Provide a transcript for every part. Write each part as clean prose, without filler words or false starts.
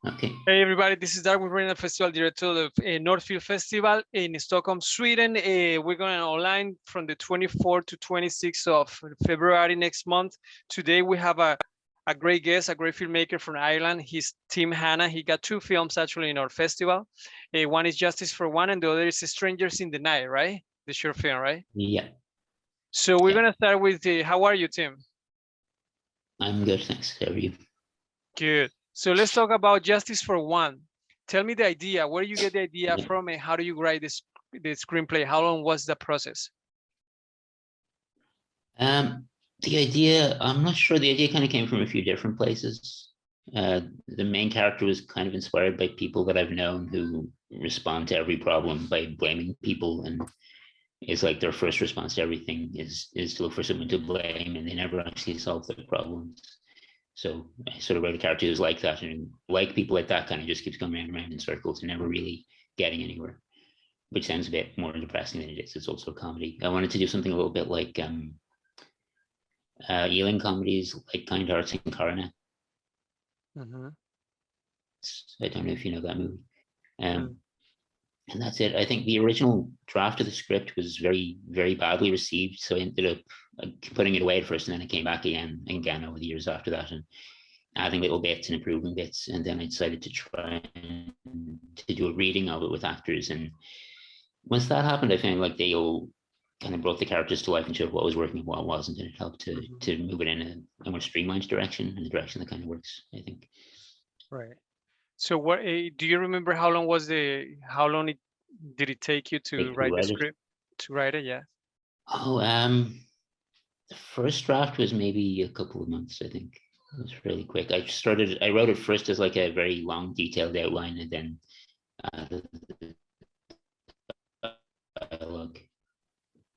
Okay. Hey everybody, this is Darwin Renal Festival Director of Northfield Festival in Stockholm, Sweden. We're going online from the 24th to 26th of February next month. Today we have a great guest, a great filmmaker from Ireland. He's Tim Hanan. He got two films actually in our festival. One is Justice for One and the other is Strangers in the Night, right? The short film, right? Yeah. So we're Yeah. going to start with, how are you, Tim? I'm good, thanks. How are you? Good. So let's talk about Justice for One. Tell me the idea. Where do you get the idea Yeah. from, and how do you write the screenplay? How long was the process? The idea, I'm not sure. The idea kind of came from a few different places. The main character was kind of inspired by people that I've known who respond to every problem by blaming people, and it's like their first response to everything is to look for someone to blame, and they never actually solve their problems. So I sort of wrote a character who's like that, and like people like that kind of just keeps going round and round in circles and never really getting anywhere, which sounds a bit more depressing than it is. It's also a comedy. I wanted to do something a little bit like Ealing comedies, like Kind Hearts and Coronet. I don't know if you know that movie. Mm. And that's it. I think the original draft of the script was very, very badly received. So I ended up putting it away at first, and then it came back again and again over the years after that, and adding little bits and improving bits. And then I decided to try to do a reading of it with actors. And once that happened, I found like they all kind of brought the characters to life and showed what was working and what wasn't, and it helped to move it in a more streamlined direction, and the direction that kind of works, I think. Right. So what do you remember? How long did it take you to Like to write the write it. script? To write it, yeah. Oh, the first draft was maybe a couple of months, I think. It was really quick. I wrote it first as like a very long, detailed outline, and then added the dialogue.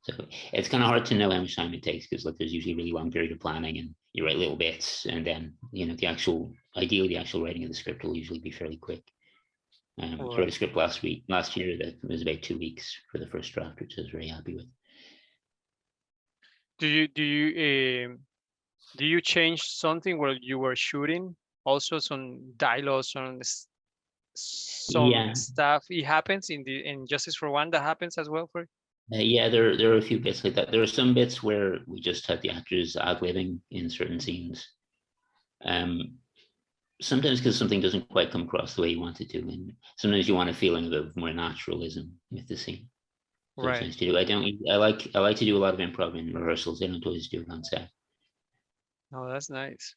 So it's kind of hard to know how much time it takes, because like there's usually a really long period of planning, and you write little bits, and then the actual writing of the script will usually be fairly quick. I wrote a script last year that was about 2 weeks for the first draft, which I was very happy with. Do you change something while you were shooting? Also, some dialogues, some Yeah, stuff. It happens in Justice for One. That happens as well for. yeah, there are a few bits like that. There are some bits where we just had the actors ad-libbing in certain scenes. Sometimes because something doesn't quite come across the way you want it to, and sometimes you want a feeling of more naturalism with the scene. So it's Right. nice to do. I like to do a lot of improv in rehearsals. I don't always do it on set. Oh, that's nice.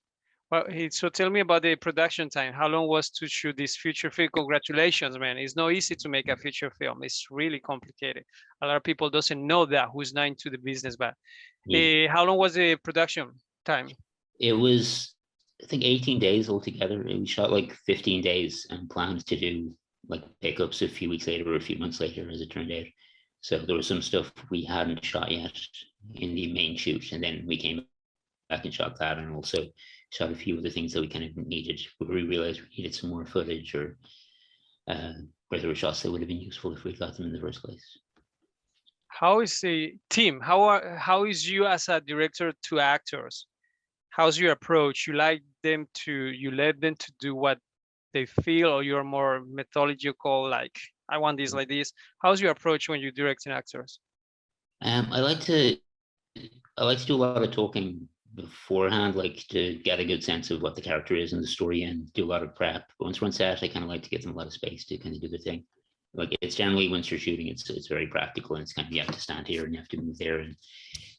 Well, so tell me about the production time. How long was to shoot this feature film? Congratulations, man. It's not easy to make a feature film. It's really complicated. A lot of people doesn't know that who's not into the business, but Yeah. how long was the production time? It was, I think, 18 days altogether. We shot like 15 days and planned to do like pickups a few weeks later or a few months later, as it turned out. So there was some stuff we hadn't shot yet in the main shoot, and then we came back and shot that, and also shot a few other things that we kind of needed, where we realized we needed some more footage, or where there were shots that would have been useful if we got them in the first place. How is the team? How is you as a director to actors? How's your approach? You let them to do what they feel, or you're more methodological, like I want this like this? How's your approach when you're directing actors? I like to do a lot of talking beforehand, like to get a good sense of what the character is in the story, and do a lot of prep. But once we're on set, I kind of like to give them a lot of space to kind of do their thing. Like it's generally, once you're shooting, it's very practical, and it's kind of, you have to stand here and you have to move there, and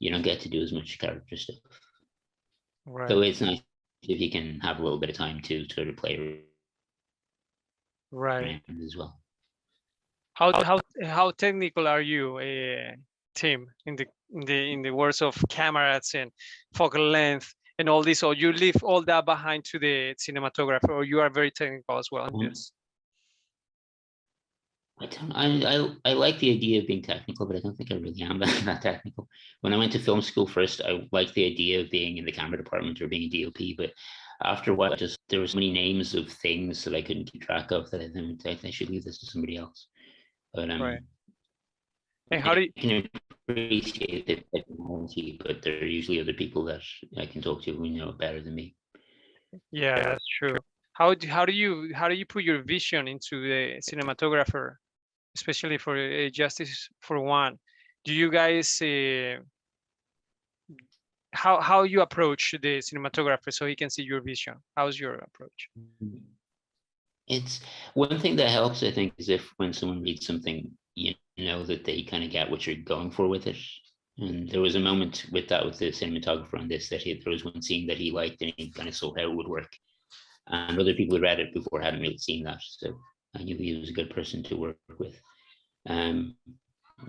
you don't get to do as much character stuff. Right. So it's nice if you can have a little bit of time to sort of play Right. around as well. How technical are you, Tim, in the words of cameras and focal length and all this, or you leave all that behind to the cinematographer, or you are very technical as well in this? I like the idea of being technical, but I don't think I really am that technical. When I went to film school first, I liked the idea of being in the camera department or being a DOP, but after a while, just there were so many names of things that I couldn't keep track of that I should leave this to somebody else. But Right. And how do you, I can appreciate the technology, but there are usually other people that I can talk to who know it better than me. yeah, that's true. How do you put your vision into the cinematographer, especially for Justice for One? Do you guys how you approach the cinematographer so he can see your vision? How's your approach? It's one thing that helps, I think, is if when someone reads something, you know that they kind of get what you're going for with it. And there was a moment with that with the cinematographer on this that there was one scene that he liked and he kind of saw how it would work. And other people who read it before hadn't really seen that, so I knew he was a good person to work with.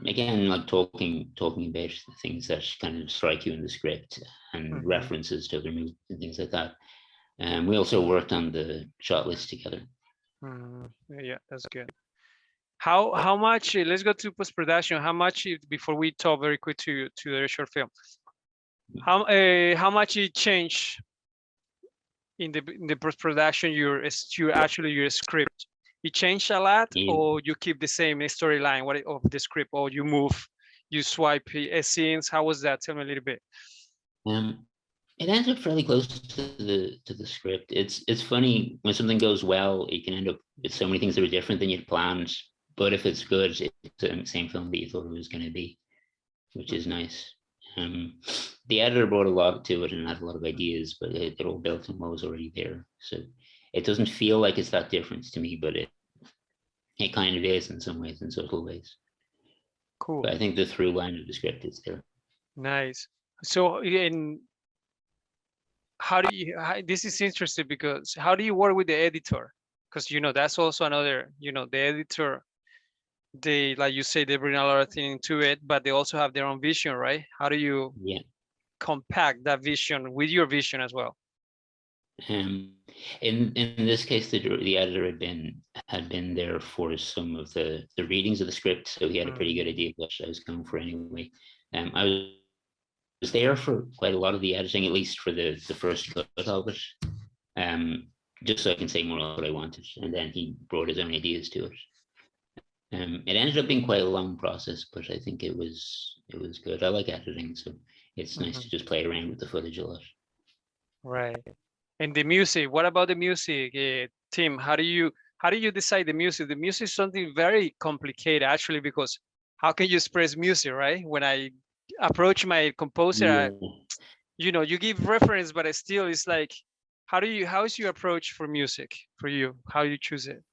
Again, like talking about things that kind of strike you in the script and references to other movies and things like that. We also worked on the shot list together. Yeah, that's good. How much? Let's go to post production. How much before we talk very quick to the short film? How much it changed in the post production? Your script. It changed a lot, or you keep the same storyline of the script, or you move, you swipe scenes. How was that? Tell me a little bit. It ends up fairly close to the script. It's funny when something goes well, you can end up with so many things that are different than you'd planned. But if it's good, it's the same film that you thought it was going to be, which is nice. The editor brought a lot to it and had a lot of ideas, but they're all built on what was already there. So it doesn't feel like it's that different to me, but it kind of is in some ways, in subtle ways. Cool. But I think the through line of the script is there. Nice. So this is interesting because how do you work with the editor? Because that's also another, the editor, they, like you say, they bring a lot of things into it, but they also have their own vision, right? How do you compact that vision with your vision as well? In this case, the editor had been there for some of the readings of the script, so he had a pretty good idea of what I was going for anyway. I was there for quite a lot of the editing, at least for the first cut of it, just so I can say more of what I wanted, and then he brought his own ideas to it. It ended up being quite a long process, but I think it was good. I like editing, so it's nice to just play around with the footage a lot. Right. And the music, what about the music, Tim? How do you decide the music? The music is something very complicated, actually, because how can you express music, right? When I approach my composer, you give reference, but it's like, how is your approach for music for you? How do you choose it?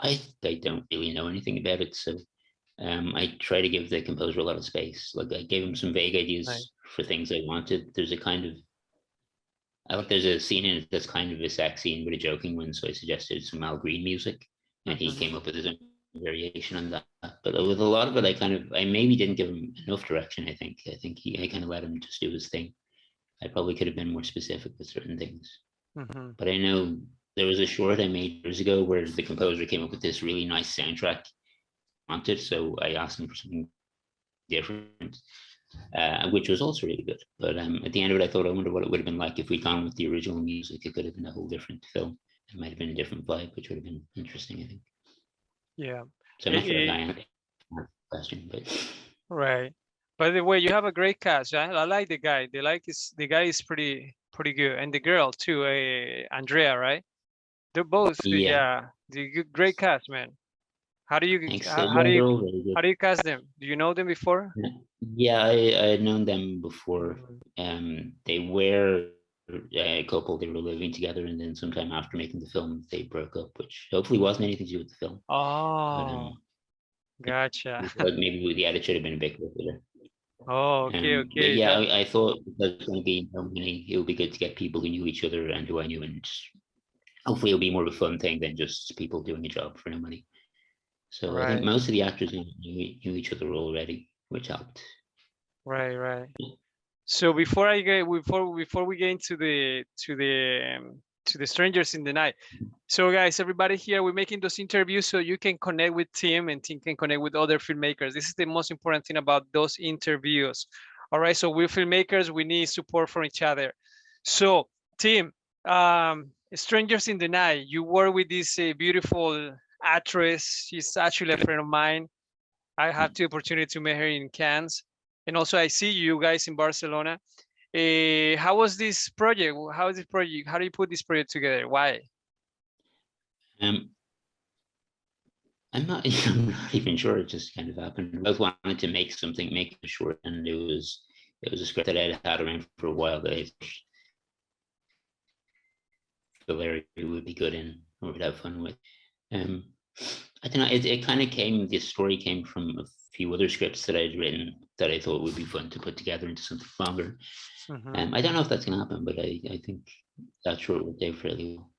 I don't really know anything about it, so I try to give the composer a lot of space. Like I gave him some vague ideas for things I wanted. There's a scene in it that's kind of a sex scene with a joking one, so I suggested some Al Green music, and he came up with his own variation on that. But with a lot of it, I maybe didn't give him enough direction. I think I kind of let him just do his thing. I probably could have been more specific with certain things. But I know there was a short I made years ago where the composer came up with this really nice soundtrack wanted, so I asked him for something different, which was also really good. But at the end of it, I thought, I wonder what it would have been like if we'd gone with the original music. It could have been a whole different film. It might have been a different vibe, which would have been interesting, I think. Yeah. So I'm not sure if I answered the question, but right. By the way, you have a great cast. I like the guy. The guy is pretty good, and the girl too, Andrea, right? They're both the great cast, man. How do you cast them? Do you know them before? Yeah, I had known them before. They were a couple. They were living together, and then sometime after making the film, they broke up, which hopefully wasn't anything to do with the film. Oh, gotcha. Like maybe the edit should have been a bit closer. Oh, okay. But yeah, I thought that was going to be it would be good to get people who knew each other and who I knew, and hopefully it'll be more of a fun thing than just people doing a job for no money. So I think most of the actors knew each other already, which helped. Right. So before we get into the strangers in the night. So guys, everybody here, we're making those interviews so you can connect with Tim and Tim can connect with other filmmakers. This is the most important thing about those interviews. All right, so we're filmmakers, we need support from each other. So Tim, strangers in the night, you work with this beautiful actress. She's actually a friend of mine. I had the opportunity to meet her in Cannes. And also I see you guys in Barcelona. How was this project? How is this project? How do you put this project together? Why? Um, I'm not even sure. It just kind of happened. I both wanted to make something, make it short, and it was a script that I'd had around for a while that I thought Larry would be good in or would have fun with. Um, I don't know. It kind of came. This story came from a few other scripts that I'd written that I thought would be fun to put together into something longer. Mhm. I don't know if that's gonna happen, but I think that short worked out fairly well.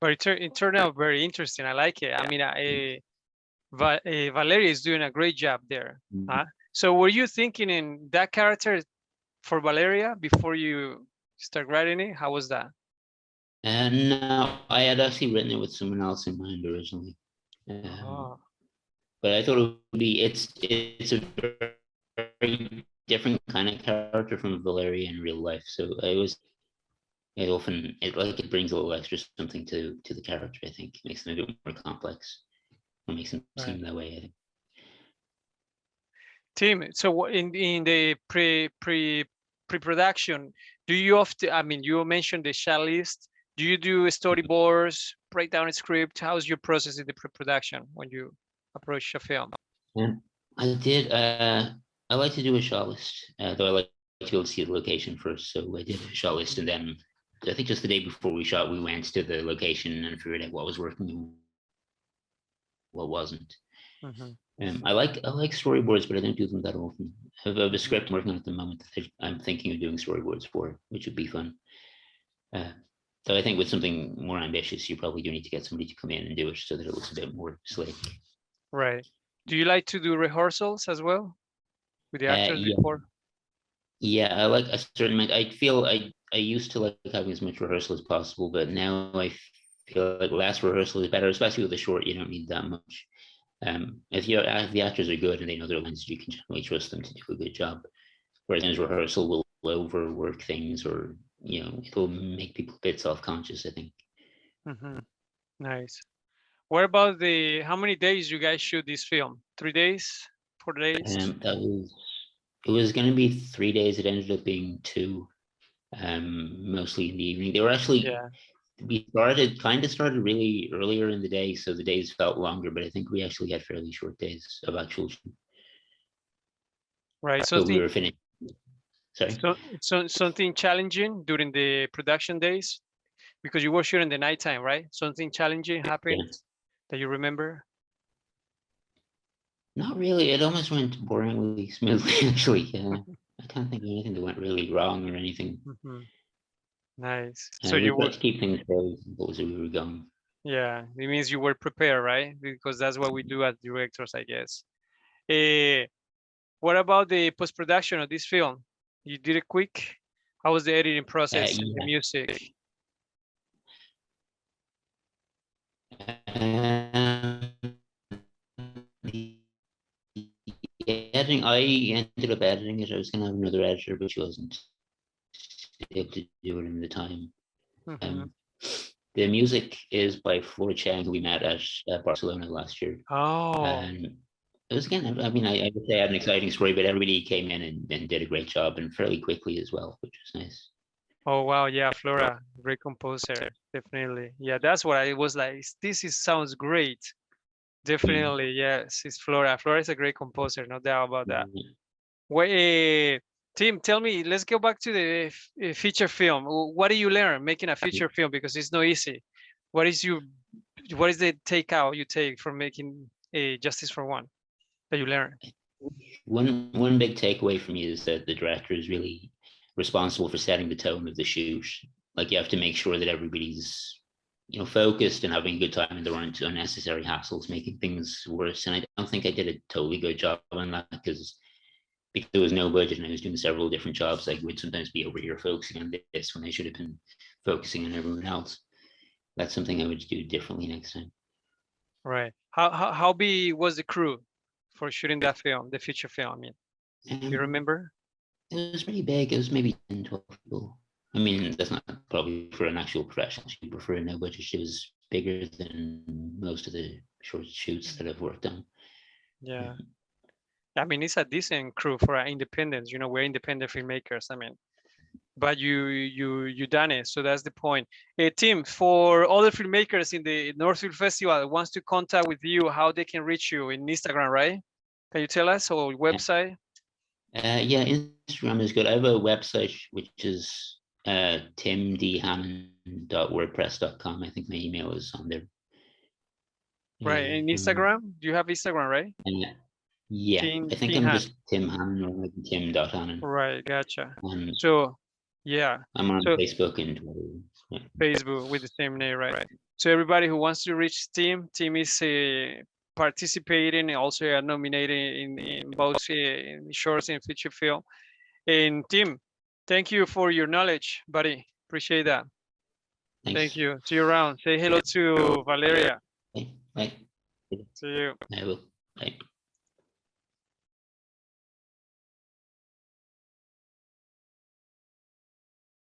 But it turned out very interesting. I like it. I mean, Valeria is doing a great job there. Mhm. Huh? So were you thinking in that character for Valeria before you start writing it? How was that? And no, I had actually written it with someone else in mind originally. Um, Oh, but I thought it would be it's a very different kind of character from Valeria in real life. So it brings a little extra something to the character. I think makes them a bit more complex, or makes them right. seem that way. I think. Tim, so in the pre-production, do you often, I mean, you mentioned the shot list. Do you do storyboards, break down a script? How's your process in the pre-production when you approach a film? And I did. I like to do a shot list, though I like to be able to see the location first. So I did a shot list, and then I think just the day before we shot, we went to the location and figured out what was working and what wasn't. Mhm, I like storyboards, but I don't do them that often. I have a mhm. script I'm working on at the moment that I'm thinking of doing storyboards for, which would be fun. Uh, so I think with something more ambitious, you probably do need to get somebody to come in and do it so that it looks a bit more slick. Right. Do you like to do rehearsals as well with the actors Yeah, before? yeah, I like a certain amount. I feel I used to like having as much rehearsal as possible, but now I feel like less rehearsal is better, especially with a short. You don't need that much. If the actors are good and they know their lines, you can generally trust them to do a good job. Whereas rehearsal will overwork things, or it'll make people a bit self-conscious, I think. Mhm. Nice. What about how many days you guys shoot this film? 3 days? 4 days? That was it was going to be 3 days. It ended up being two, mostly in the evening. They were actually Yeah. we started really earlier in the day, so the days felt longer. But I think we actually had fairly short days of actual. Right. But we were finished. Sorry. Something challenging during the production days because you were shooting the nighttime, right? Something challenging Yeah. happened that you remember? Not really. It almost went boringly smoothly, actually. I can't think of anything that went really wrong or anything. Mhm. Nice. So We you tried were, to keep things fairly simple as we were going. yeah, it means you were prepared, right? Because that's what we do as directors, I guess. Eh, what about the post-production of this film? You did it quick? How was the editing process and the Yeah. music? Um, the editing, I ended up editing it. I was going to have another editor, but she wasn't able to do it in the time. Mhm. Um, the music is by Flora Chang, who we met at Barcelona last year. Oh, And it was again, I mean, I would say I had an exciting story, but everybody came in and did a great job and fairly quickly as well, which was nice. oh wow, yeah, Flora, great composer, definitely. Yeah, that's what I was like. Sounds great. Mm. Definitely, yes, it's Flora. Flora is a great composer, no doubt about that. Mm. Wait, Tim, tell me, let's go back to the feature film. What do you learn making a feature film? Because it's not easy. What is you, what is the takeout you take from making a Justice for One that you learn? One big takeaway for me is that the director is really responsible for setting the tone of the shoot. Like you have to make sure that everybody's focused and having a good time, and there aren't unnecessary hassles making things worse. And I don't think I did a totally good job on that because there was no budget and I was doing several different jobs. I would sometimes be over here focusing on this when I should have been focusing on everyone else. That's something I would do differently next time. Right. How big was the crew for shooting that film, the feature film? I mean, do you Um, remember? it was pretty big. It was maybe 10, 12 people. I mean, that's not probably for an actual professional shoot, but for a no budget shoot, it was bigger than most of the short shoots that I've worked on. Yeah. Um, I mean, it's a decent crew for independence. You know, we're independent filmmakers. I mean, but you done it. So that's the point. Tim, for other filmmakers in the Northfield Festival that wants to contact with you, how they can reach you in Instagram, right? Can you tell us, or website? Yeah, Instagram is good. I have a website which is timdhammond.wordpress.com. I think my email is on there. Right. In Instagram, do you have Instagram, right? Yeah, I think I'm just Tim Hanan or maybe Tim.Hanan. Right, gotcha. So yeah, I'm on so Facebook and Twitter. Yeah. Facebook with the same name, right? So everybody who wants to reach Tim is participating and also nominated in both in shorts and feature film. And Tim, thank you for your knowledge, buddy. Appreciate that. Thanks. Thank you. See you around. Say hello to Valeria. Bye. See you. I will. Bye.